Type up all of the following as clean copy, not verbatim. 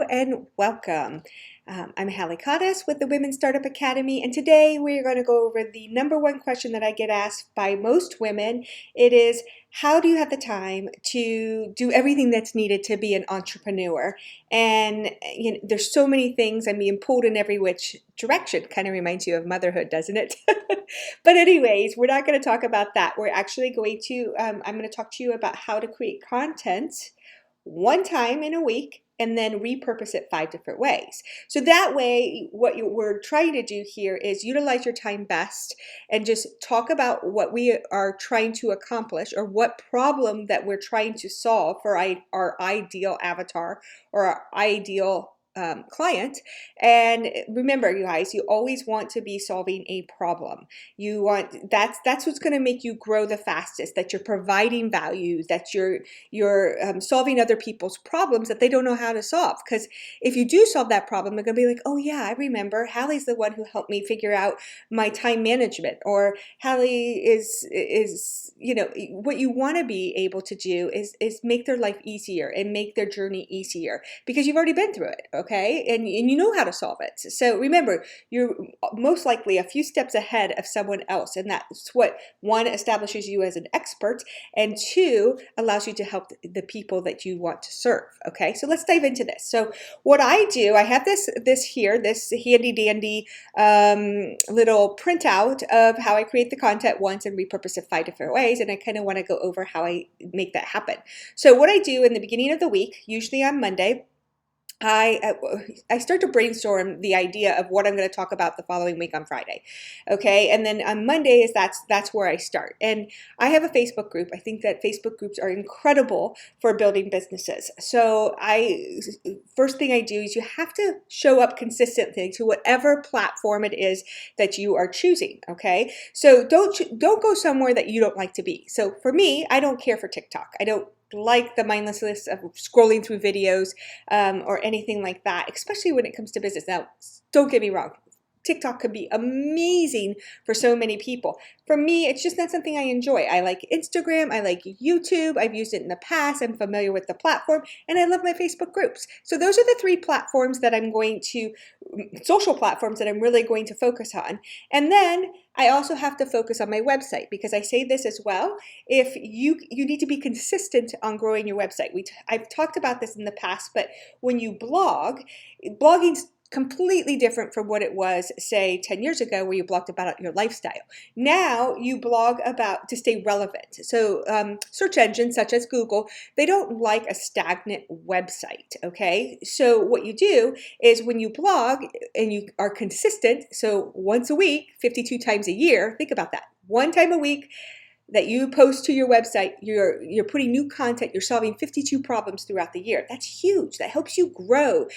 And welcome. I'm Hallie Cottis with the Women's Startup Academy, and today we're going to go over the number one question that I get asked by most women. It is, how do you have the time to do everything that's needed to be an entrepreneur? And there's so many things. I'm being pulled in every which direction. Kind of reminds you of motherhood, doesn't it? But anyways, we're not going to talk about that. We're actually going to, I'm going to talk to you about how to create content one time in a week and then repurpose it 5 different ways. So that way, what we're trying to do here is utilize your time best and just talk about what we are trying to accomplish or what problem that we're trying to solve for our ideal avatar or our ideal client. And remember, you guys, you always want to be solving a problem. You want that's what's going to make you grow the fastest, that you're providing value, that you're solving other people's problems that they don't know how to solve. Because if you do solve that problem, they're going to be like, oh yeah, I remember Hallie's the one who helped me figure out my time management, or Hallie is what you want to be able to do is make their life easier and make their journey easier because you've already been through it. Okay, and you know how to solve it. So remember, you're most likely a few steps ahead of someone else, and that's what, one, establishes you as an expert, and two, allows you to help the people that you want to serve. Okay, so let's dive into this. So what I do, I have this here, this handy dandy little printout of how I create the content once and repurpose it 5 different ways, and I kind of want to go over how I make that happen. So what I do in the beginning of the week, usually on Monday, I start to brainstorm the idea of what I'm going to talk about the following week on Friday. Okay, and then on Monday that's where I start. And I have a Facebook group. I think that Facebook groups are incredible for building businesses. So first thing I do is you have to show up consistently to whatever platform it is that you are choosing. Okay, so don't go somewhere that you don't like to be. So for me, I don't care for TikTok. I don't like the mindlessness of scrolling through videos or anything like that, especially when it comes to business. Now, don't get me wrong. TikTok could be amazing for so many people. For me, it's just not something I enjoy. I like Instagram, I like YouTube, I've used it in the past, I'm familiar with the platform, and I love my Facebook groups. So those are the 3 platforms that social platforms that I'm really going to focus on. And then I also have to focus on my website, because I say this as well. If you need to be consistent on growing your website. I've talked about this in the past, but when you blogging's completely different from what it was, say, 10 years ago, where you blogged about your lifestyle. Now you blog about to stay relevant. So search engines such as Google, they don't like a stagnant website, okay? So what you do is when you blog and you are consistent, so once a week, 52 times a year, think about that, one time a week, that you post to your website, you're putting new content, you're solving 52 problems throughout the year. That's huge. That helps you grow.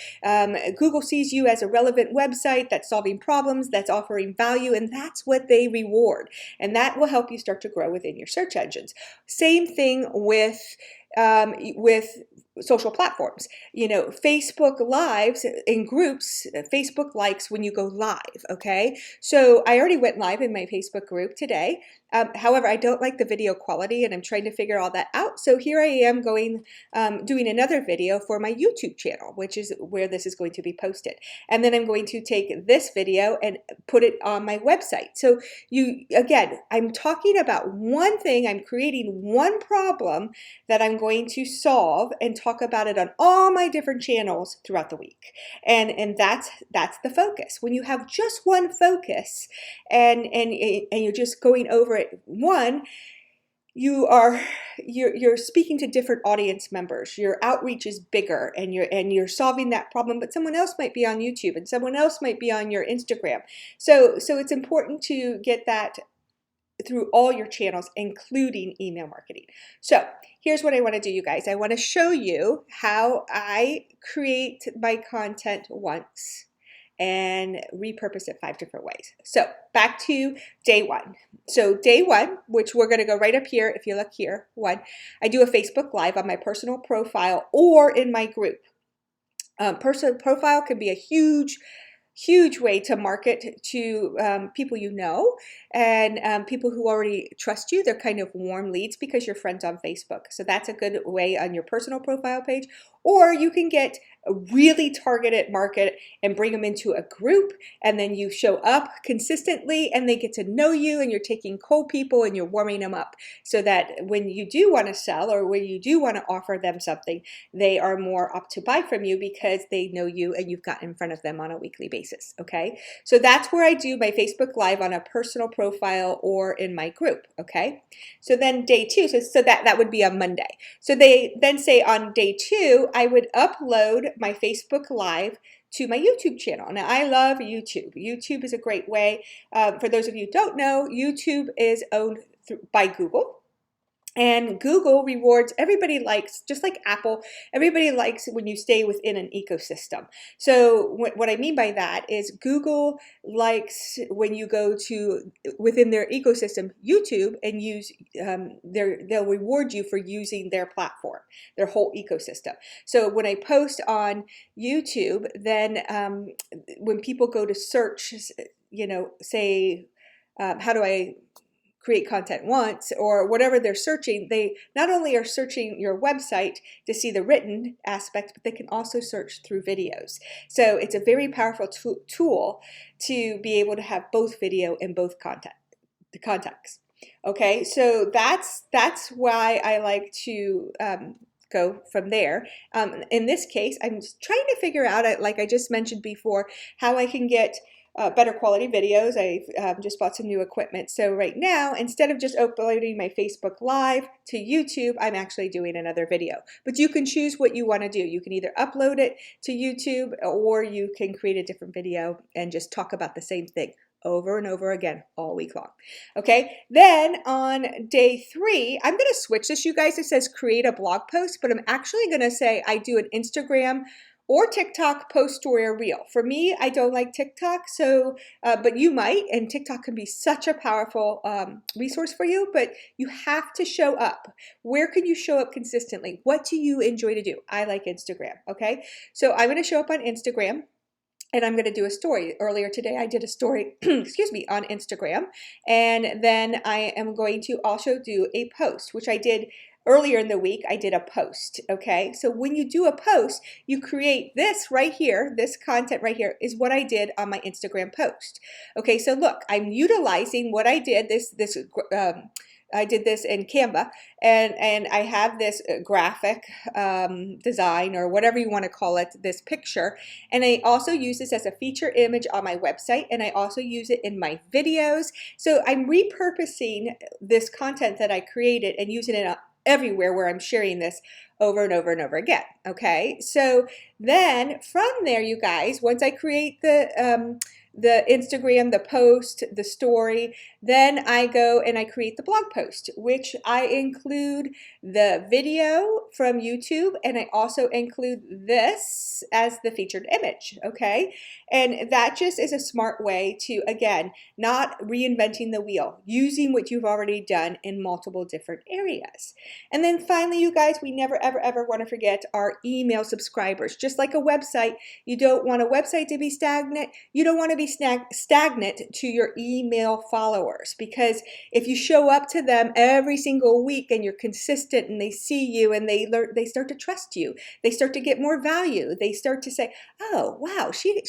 Google sees you as a relevant website that's solving problems, that's offering value, and that's what they reward. And that will help you start to grow within your search engines. Same thing with social platforms. Facebook lives in groups, Facebook likes when you go live, okay? So I already went live in my Facebook group today. However, I don't like the video quality, and I'm trying to figure all that out. So here I am doing another video for my YouTube channel, which is where this is going to be posted. And then I'm going to take this video and put it on my website. So again, I'm talking about one thing, I'm creating one problem that I'm going to solve and talk about it on all my different channels throughout the week. And that's the focus. When you have just one focus and you're just going over it, you're speaking to different audience members. Your outreach is bigger, and you're solving that problem, but someone else might be on YouTube and someone else might be on your Instagram. So it's important to get that through all your channels, including email marketing. So here's what I want to do, you guys. I want to show you how I create my content once and repurpose it 5 different ways. So back to day 1. So day 1, which we're going to go right up here. If you look here, 1, I do a Facebook Live on my personal profile or in my group. Personal profile can be a huge way to market to people you know and people who already trust you. They're kind of warm leads because you're friends on Facebook. So that's a good way on your personal profile page. Or you can get a really targeted market and bring them into a group, and then you show up consistently and they get to know you, and you're taking cold people and you're warming them up so that when you do want to sell or when you do want to offer them something, they are more up to buy from you because they know you and you've gotten in front of them on a weekly basis. Okay, so that's where I do my Facebook Live on a personal profile or in my group. Okay, so then day 2, so that would be on Monday. So they then say on day 2, I would upload my Facebook Live to my YouTube channel. Now, I love YouTube. YouTube is a great way. For those of you who don't know, YouTube is owned by Google. And Google rewards, everybody likes, just like Apple, everybody likes when you stay within an ecosystem. So what I mean by that is Google likes when you go to within their ecosystem, YouTube, and use, they'll reward you for using their platform, their whole ecosystem. So when I post on YouTube, then when people go to search, say, how do I create content once, or whatever they're searching, they not only are searching your website to see the written aspect, but they can also search through videos. So it's a very powerful tool to be able to have both video and both context. Okay, so that's why I like to go from there. In this case, I'm trying to figure out, like I just mentioned before, how I can get better quality videos. I've just bought some new equipment. So right now, instead of just uploading my Facebook Live to YouTube, I'm actually doing another video. But you can choose what you want to do. You can either upload it to YouTube, or you can create a different video and just talk about the same thing over and over again all week long. Okay, then on day 3, I'm going to switch this, you guys. It says create a blog post, but I'm actually going to say I do an Instagram or TikTok post story or reel. For me, I don't like TikTok, so but you might, and TikTok can be such a powerful resource for you, but you have to show up. Where can you show up consistently? What do you enjoy to do? I like Instagram, okay? So I'm gonna show up on Instagram, and I'm going to do a story. Earlier today, I did a story, excuse me, on Instagram, and then I am going to also do a post, which I did earlier in the week. I did a post, okay? So when you do a post, you create this right here, this content right here is what I did on my Instagram post. Okay, so look, I'm utilizing what I did, I did this in Canva, and I have this graphic design, or whatever you want to call it, this picture, and I also use this as a feature image on my website, and I also use it in my videos. So I'm repurposing this content that I created and using it everywhere where I'm sharing this over and over and over again. Okay, so then from there, you guys, once I create the Instagram, the post, the story, then I go and I create the blog post, which I include the video from YouTube, and I also include this as the featured image, okay? And that just is a smart way to, again, not reinventing the wheel, using what you've already done in multiple different areas. And then finally, you guys, we never, ever, ever want to forget our email subscribers. Just like a website, you don't want a website to be stagnant. You don't want to be stagnant to your email followers, because if you show up to them every single week and you're consistent and they see you and they start to trust you, they start to get more value, they start to say, oh wow, she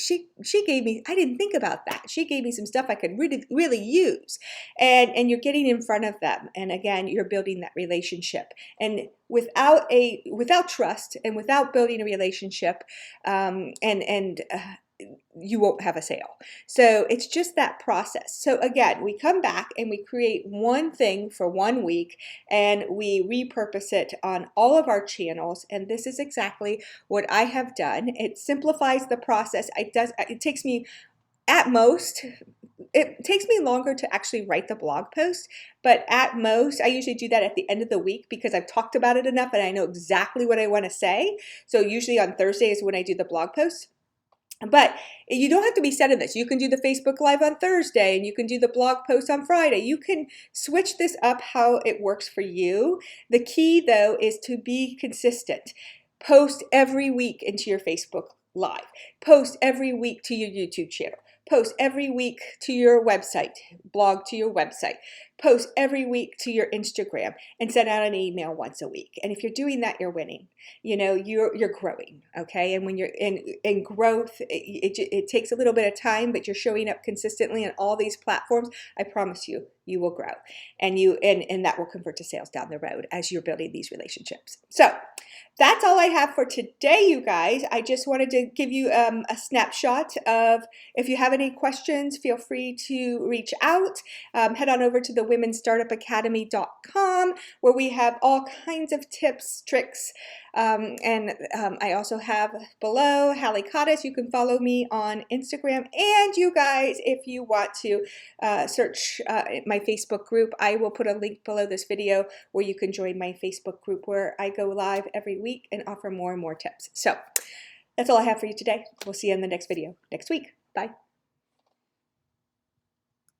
gave me, I didn't think about that, she gave me some stuff I could really use, and you're getting in front of them, and again, you're building that relationship. And without trust and without building a relationship, you won't have a sale. So it's just that process. So again, we come back and we create one thing for 1 week, and we repurpose it on all of our channels. And this is exactly what I have done. It simplifies the process. It takes me at most, it takes me longer to actually write the blog post, but at most, I usually do that at the end of the week because I've talked about it enough and I know exactly what I want to say. So usually on Thursday is when I do the blog post. But you don't have to be set in this. You can do the Facebook Live on Thursday, and you can do the blog post on Friday. You can switch this up how it works for you. The key, though, is to be consistent. Post every week into your Facebook live. Post every week to your YouTube channel. Post every week to your website, blog to your website. Post every week to your Instagram and send out an email once a week. And if you're doing that, you're winning. You know, you're growing, okay? And when you're in growth, it takes a little bit of time, but you're showing up consistently on all these platforms. I promise you, you will grow, and that will convert to sales down the road as you're building these relationships. So that's all I have for today, you guys. I just wanted to give you a snapshot of, if you have any questions, feel free to reach out. Head on over to the womenstartupacademy.com, where we have all kinds of tips, tricks, I also have below Hallie Cottis. You can follow me on Instagram. And you guys, if you want to search my Facebook group, I will put a link below this video where you can join my Facebook group, where I go live every week and offer more and more tips. So that's all I have for you today. We'll see you in the next video next week. Bye.